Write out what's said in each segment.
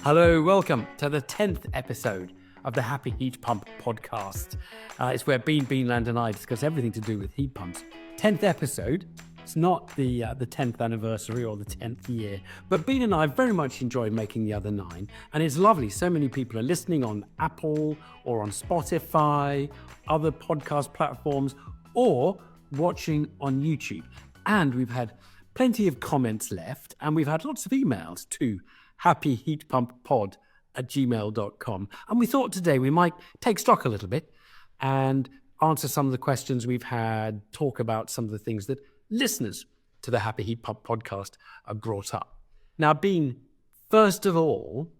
Hello, welcome to the 10th episode of the Happy Heat Pump podcast. It's where Beanland and I discuss everything to do with heat pumps. 10th episode. It's not the 10th anniversary or the 10th year, but Bean and I very much enjoyed making the other 9, and it's lovely. So many people are listening on Apple or on Spotify, other podcast platforms, or watching on YouTube. And we've had plenty of comments left, and we've had lots of emails to happyheatpumppod@gmail.com. And we thought today we might take stock a little bit and answer some of the questions we've had, talk about some of the things that listeners to the Happy Heat Pump podcast have brought up. Now, Bean, first of all,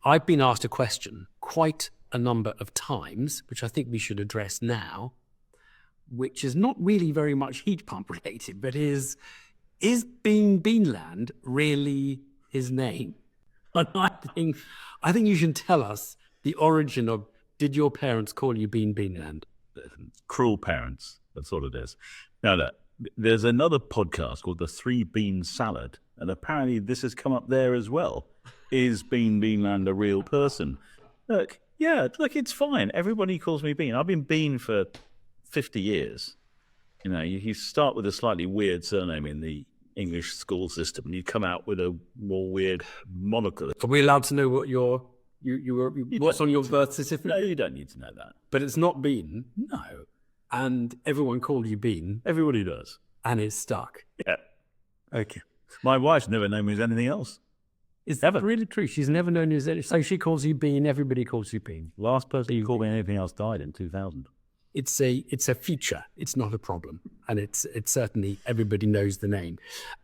I've been asked a question quite a number of times, which I think we should address now, which is not really very much heat pump related, but is Beanland really his name? And I think you should tell us the origin of, did your parents call you Beanland? Cruel parents, that's what it is. Now, look, there's another podcast called The 3 Bean Salad, and apparently this has come up there as well. Is Beanland a real person? Look, it's fine. Everybody calls me Bean. I've been Bean for 50 years. You know, you start with a slightly weird surname in the English school system, and you come out with a more weird monocle. Are we allowed to know what what's on your birth certificate? No, you don't need to know that. But it's not Bean. No. And everyone called you Bean. Everybody does. And it's stuck. Yeah. Okay. My wife's never known me as anything else. Is that really true? She's never known you as anything. So she calls you Bean, everybody calls you Bean. Last person who called me anything else died in 2000. It's a feature. It's not a problem, and it's certainly everybody knows the name.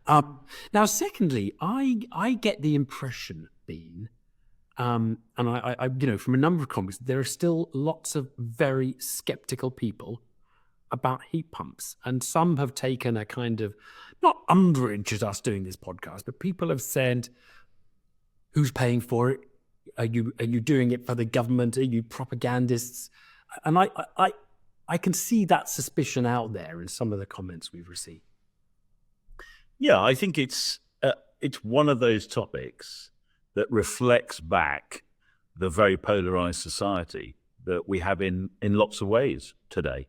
Now, secondly, I get the impression, Bean, and I from a number of comments, there are still lots of very skeptical people about heat pumps, and some have taken a kind of not umbrage at us doing this podcast, but people have said, "Who's paying for it? Are you doing it for the government? Are you propagandists?" And I can see that suspicion out there in some of the comments we've received. Yeah, I think it's one of those topics that reflects back the very polarized society that we have in lots of ways today.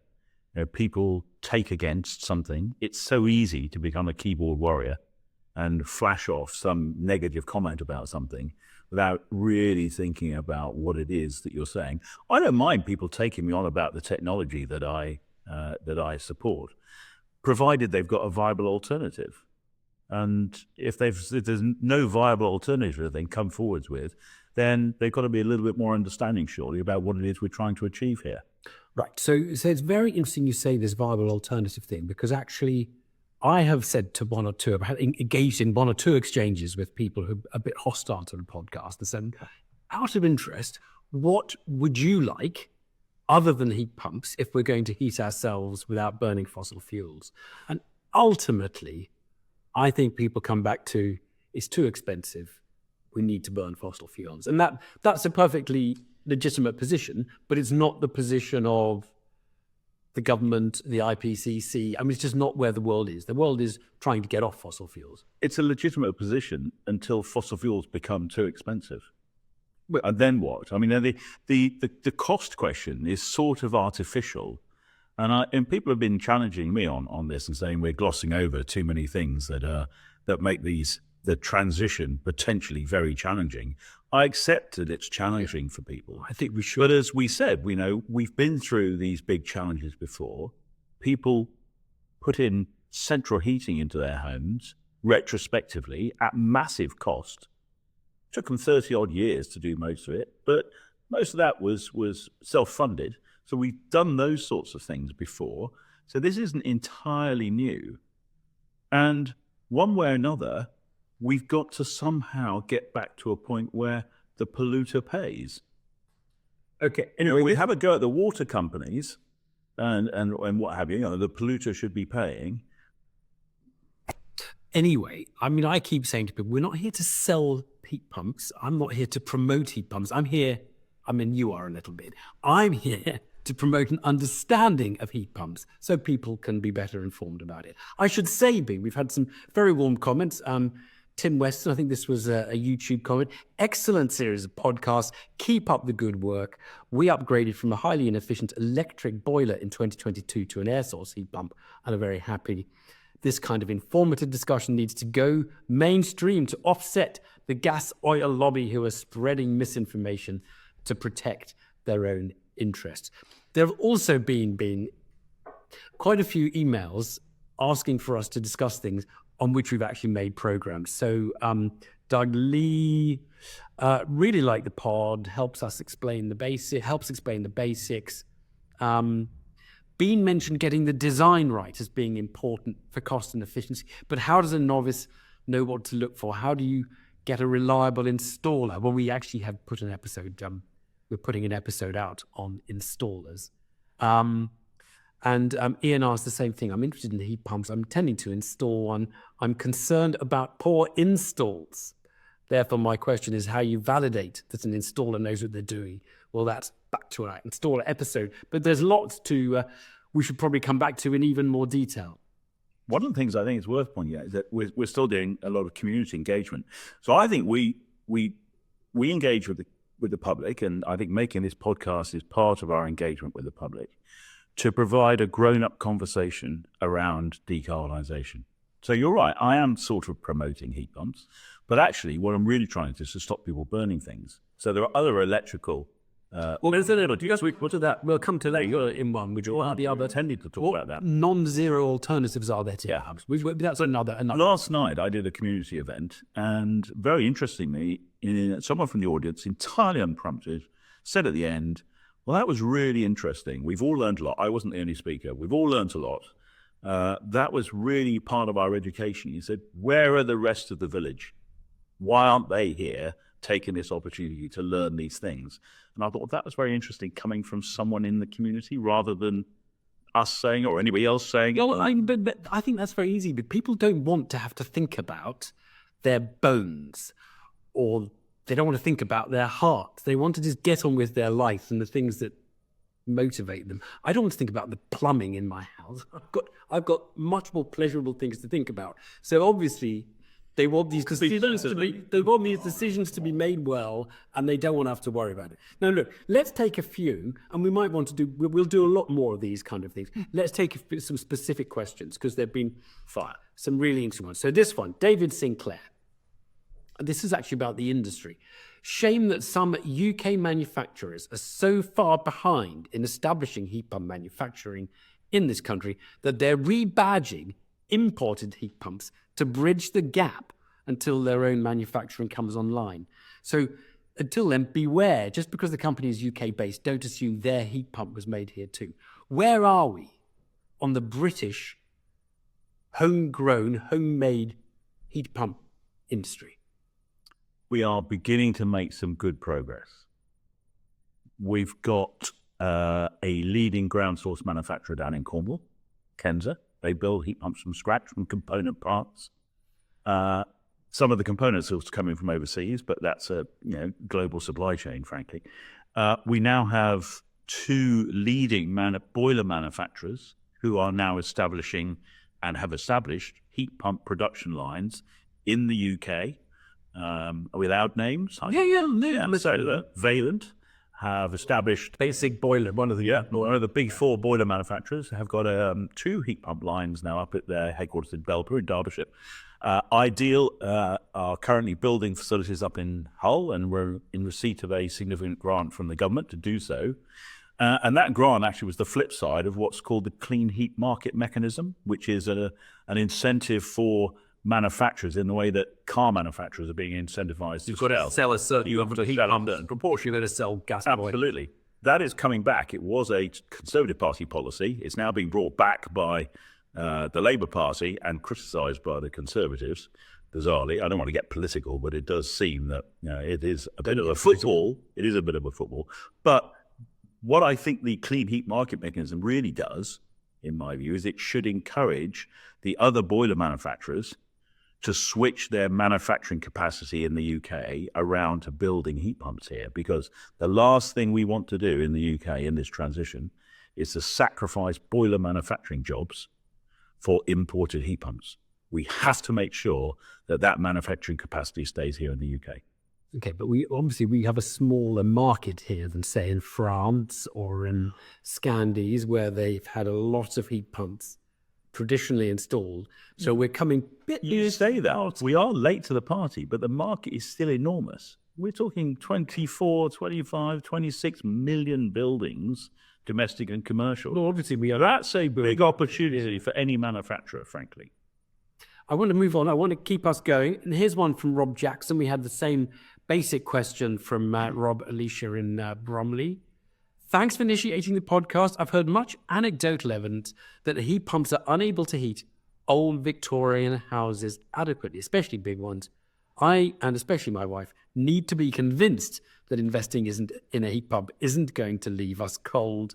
You know, people take against something. It's so easy to become a keyboard warrior and flash off some negative comment about something without really thinking about what it is that you're saying. I don't mind people taking me on about the technology that I support, provided they've got a viable alternative. And if there's no viable alternative they can come forwards with, then they've got to be a little bit more understanding, surely, about what it is we're trying to achieve here. Right. So it's very interesting you say this viable alternative thing, because actually I have said to one or two, I've engaged in one or two exchanges with people who are a bit hostile to the podcast and said, out of interest, what would you like other than heat pumps if we're going to heat ourselves without burning fossil fuels? And ultimately, I think people come back to, it's too expensive. We need to burn fossil fuels. And that's a perfectly legitimate position, but it's not the position of the government, the IPCC. I mean, it's just not where the world is. The world is trying to get off fossil fuels. It's a legitimate position until fossil fuels become too expensive. And then what? I mean, the cost question is sort of artificial. And people have been challenging me on this and saying we're glossing over too many things that make the transition potentially very challenging. I accept that it's challenging for people. I think we should. But as we said, we've been through these big challenges before. People put in central heating into their homes retrospectively at massive cost. It took them 30-odd years to do most of it, but most of that was self-funded. So we've done those sorts of things before. So this isn't entirely new. And one way or another, we've got to somehow get back to a point where the polluter pays. Okay. Anyway, we have a go at the water companies and what have you. You know, the polluter should be paying. Anyway, I mean, I keep saying to people, we're not here to sell heat pumps. I'm not here to promote heat pumps. You are a little bit. I'm here to promote an understanding of heat pumps so people can be better informed about it. I should say, we've had some very warm comments. Tim Weston, I think this was a YouTube comment. Excellent series of podcasts. Keep up the good work. We upgraded from a highly inefficient electric boiler in 2022 to an air source heat pump and are very happy. This kind of informative discussion needs to go mainstream to offset the gas oil lobby who are spreading misinformation to protect their own interests. There have also been quite a few emails asking for us to discuss things on which we've actually made programs. So Doug Lee really liked the pod, helps explain the basics. Bean mentioned getting the design right as being important for cost and efficiency, but how does a novice know what to look for? How do you get a reliable installer? Well, we actually have put an episode, we're putting an episode out on installers. And Ian asked the same thing. I'm interested in heat pumps. I'm intending to install one. I'm concerned about poor installs. Therefore, my question is how you validate that an installer knows what they're doing. Well, that's back to our installer episode. But there's lots we should probably come back to in even more detail. One of the things I think is worth pointing out is that we're still doing a lot of community engagement. So I think we engage with the public, and I think making this podcast is part of our engagement with the public, to provide a grown-up conversation around decarbonisation. So you're right, I am sort of promoting heat pumps, but actually what I'm really trying to do is to stop people burning things. So there are other electrical... well, there's a little, do you guys what to that? We'll come to that. You're in one, would you? The other tended to talk about that. Non-zero alternatives are there to heat pumps? That's another. Last night I did a community event, and very interestingly, someone from the audience, entirely unprompted, said at the end, well, that was really interesting. We've all learned a lot. I wasn't the only speaker. We've all learned a lot. That was really part of our education. He said, where are the rest of the village? Why aren't they here taking this opportunity to learn these things? And I thought that was very interesting coming from someone in the community rather than us saying or anybody else saying. Well, but I think that's very easy. But people don't want to have to think about their bones, or they don't want to think about their heart. They want to just get on with their life and the things that motivate them. I don't want to think about the plumbing in my house. I've got much more pleasurable things to think about. So obviously, they want these decisions to be made well, and they don't want to have to worry about it. Now, look, let's take a few, and we might want to we'll do a lot more of these kind of things. Let's take some specific questions, because there have been some really interesting ones. So this one, David Sinclair. This is actually about the industry. Shame that some UK manufacturers are so far behind in establishing heat pump manufacturing in this country that they're rebadging imported heat pumps to bridge the gap until their own manufacturing comes online. So until then, beware. Just because the company is UK-based, don't assume their heat pump was made here too. Where are we on the British homegrown, homemade heat pump industry? We are beginning to make some good progress. We've got a leading ground source manufacturer down in Cornwall, Kenza. They build heat pumps from scratch, from component parts. Some of the components are coming from overseas, but that's a global supply chain, frankly. We now have two leading boiler manufacturers who are now establishing and have established heat pump production lines in the UK. Without names, Vaillant have established basic boiler. One of the big four boiler manufacturers have got two heat pump lines now up at their headquarters in Belper in Derbyshire. Ideal are currently building facilities up in Hull, and we're in receipt of a significant grant from the government to do so. And that grant actually was the flip side of what's called the Clean Heat Market Mechanism, which is an incentive for manufacturers in the way that car manufacturers are being incentivized. You've got to sell a certain, you have to heat pump proportion, you've got to sell gas. Absolutely. That is coming back. It was a Conservative Party policy. It's now being brought back by the Labour Party and criticised by the Conservatives, bizarrely. I don't want to get political, but it does seem that it is a bit of a football. It is a bit of a football. But what I think the Clean Heat Market Mechanism really does, in my view, is it should encourage the other boiler manufacturers to switch their manufacturing capacity in the UK around to building heat pumps here, because the last thing we want to do in the UK in this transition is to sacrifice boiler manufacturing jobs for imported heat pumps. We have to make sure that that manufacturing capacity stays here in the UK. Okay, but we have a smaller market here than, say, in France or in Scandies, where they've had a lot of heat pumps traditionally installed. So we're coming bit. You say that. We are late to the party, but the market is still enormous. We're talking 24, 25, 26 million buildings, domestic and commercial. Well, obviously, That's a big opportunity for any manufacturer, frankly. I want to move on. I want to keep us going. And here's one from Rob Jackson. We had the same basic question from Rob Alicia in Bromley. Thanks for initiating the podcast. I've heard much anecdotal evidence that heat pumps are unable to heat old Victorian houses adequately, especially big ones. I, and especially my wife, need to be convinced that investing in a heat pump isn't going to leave us cold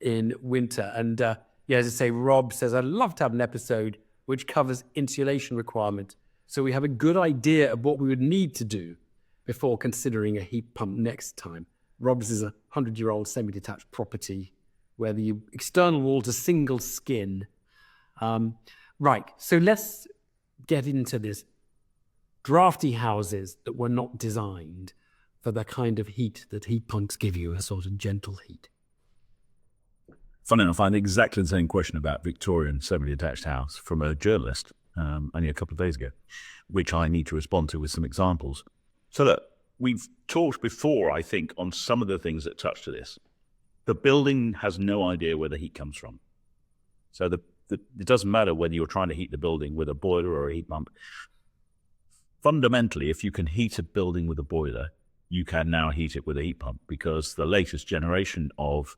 in winter. And as I say, Rob says, I'd love to have an episode which covers insulation requirement, so we have a good idea of what we would need to do before considering a heat pump next time. Rob's is a 100-year-old semi-detached property where the external walls are single skin. Right, so let's get into this. Drafty houses that were not designed for the kind of heat that heat pumps give you, a sort of gentle heat. Funny enough, I had exactly the same question about Victorian semi-detached house from a journalist only a couple of days ago, which I need to respond to with some examples. So look, we've talked before, I think, on some of the things that touch to this. The building has no idea where the heat comes from. So it doesn't matter whether you're trying to heat the building with a boiler or a heat pump. Fundamentally, if you can heat a building with a boiler, you can now heat it with a heat pump, because the latest generation of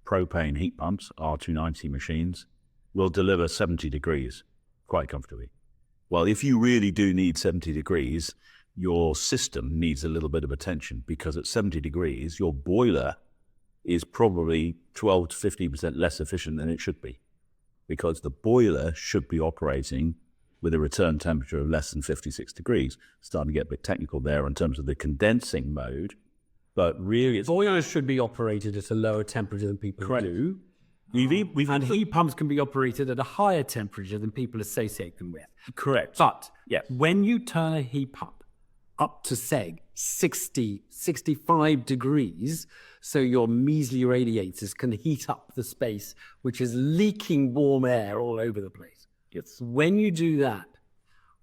propane heat pumps, R290 machines, will deliver 70 degrees quite comfortably. Well, if you really do need 70 degrees, your system needs a little bit of attention, because at 70 degrees, your boiler is probably 12 to 15% less efficient than it should be, because the boiler should be operating with a return temperature of less than 56 degrees. Starting to get a bit technical there in terms of the condensing mode, but really boilers should be operated at a lower temperature than people do. And heat pumps can be operated at a higher temperature than people associate them with. Correct. But when you turn a heat pump up to, say, 60, 65 degrees, so your measly radiators can heat up the space, which is leaking warm air all over the place. Yes. When you do that,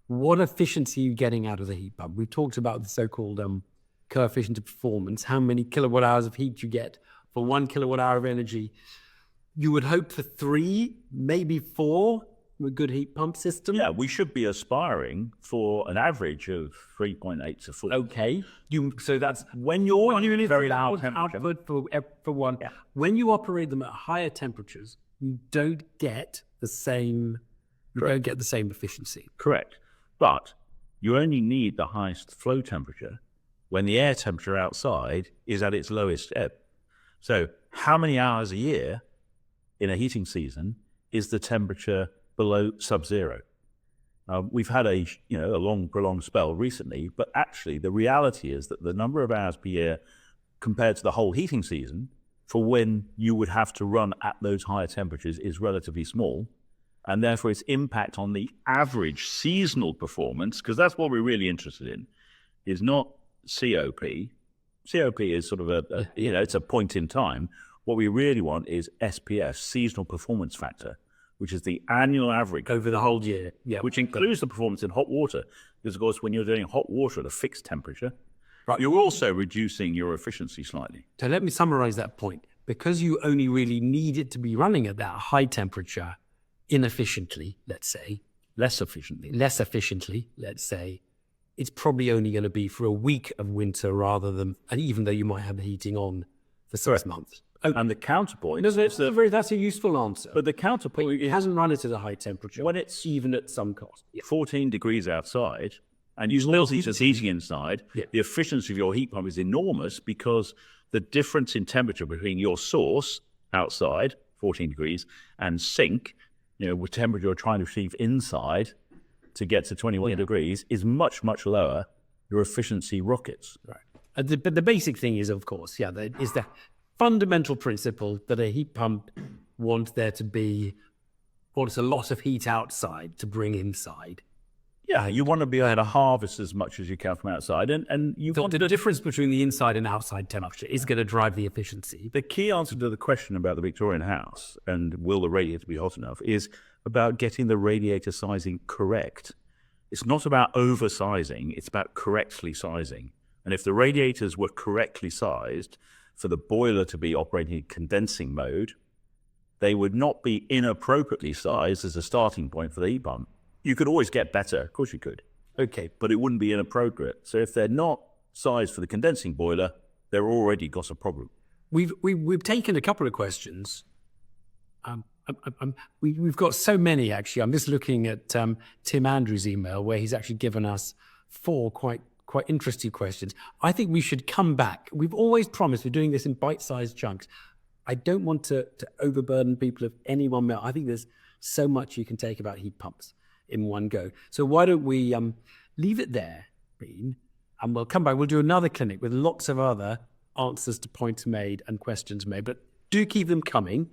what efficiency are you getting out of the heat pump? We've talked about the so-called coefficient of performance, how many kilowatt hours of heat you get for 1 kilowatt hour of energy. You would hope for 3, maybe 4 with a good heat pump system. Yeah, we should be aspiring for an average of 3.8 to 4. Okay. So that's when you're very loud output for one. Yeah. When you operate them at higher temperatures, you don't get the same. You don't get the same efficiency. Correct. But you only need the highest flow temperature when the air temperature outside is at its lowest ebb. So how many hours a year in a heating season is the temperature below sub-zero? We've had a long, prolonged spell recently, but actually the reality is that the number of hours per year compared to the whole heating season for when you would have to run at those higher temperatures is relatively small. And therefore its impact on the average seasonal performance, because that's what we're really interested in, is not COP. COP is sort of it's a point in time. What we really want is SPF, seasonal performance factor, which is the annual average over the whole year, which includes the performance in hot water. Because of course, when you're doing hot water at a fixed temperature, right, you're also reducing your efficiency slightly. So let me summarize that point. Because you only really need it to be running at that high temperature inefficiently, let's say, less efficiently, let's say, it's probably only going to be for a week of winter rather than, and even though you might have the heating on for 6 months. And the counterpoint that's a useful answer. But the counterpoint, it hasn't run it at a high temperature when it's even at some cost. 14 degrees outside, and you still see the heating inside. The efficiency of your heat pump is enormous, because the difference in temperature between your source outside, 14 degrees, and sink, with temperature you're trying to achieve inside to get to 21 degrees, is much, much lower. Your efficiency rockets. Right. But the basic thing is, of course, is the fundamental principle that a heat pump wants there to be or it's a lot of heat outside to bring inside. Yeah, you want to be able to harvest as much as you can from outside, and you So want the difference between the inside and outside temperature is going to drive the efficiency. the key answer to the question about the Victorian house and will the radiator be hot enough is about getting the radiator sizing correct. It's not about oversizing, it's about correctly sizing. And if the radiators were correctly sized for the boiler to be operating in condensing mode, they would not be inappropriately sized as a starting point for the heat pump. You could always get better, of course you could. Okay, but it wouldn't be inappropriate. So if they're not sized for the condensing boiler, they've already got a problem. We've taken a couple of questions. We've got so many, actually. I'm just looking at Tim Andrews' email where he's actually given us 4 quite interesting questions. I think we should come back. We've always promised we're doing this in bite-sized chunks. I don't want to overburden people of any one meal. I think there's so much you can take about heat pumps in one go. So why don't we leave it there, Bean, and we'll come back. We'll do another clinic with lots of other answers to points made and questions made, but do keep them coming.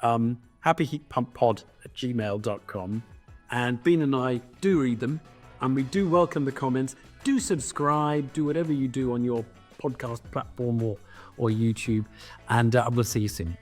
happyheatpumppod@gmail.com, and Bean and I do read them, and we do welcome the comments. Do subscribe, do whatever you do on your podcast platform or YouTube, and we'll see you soon.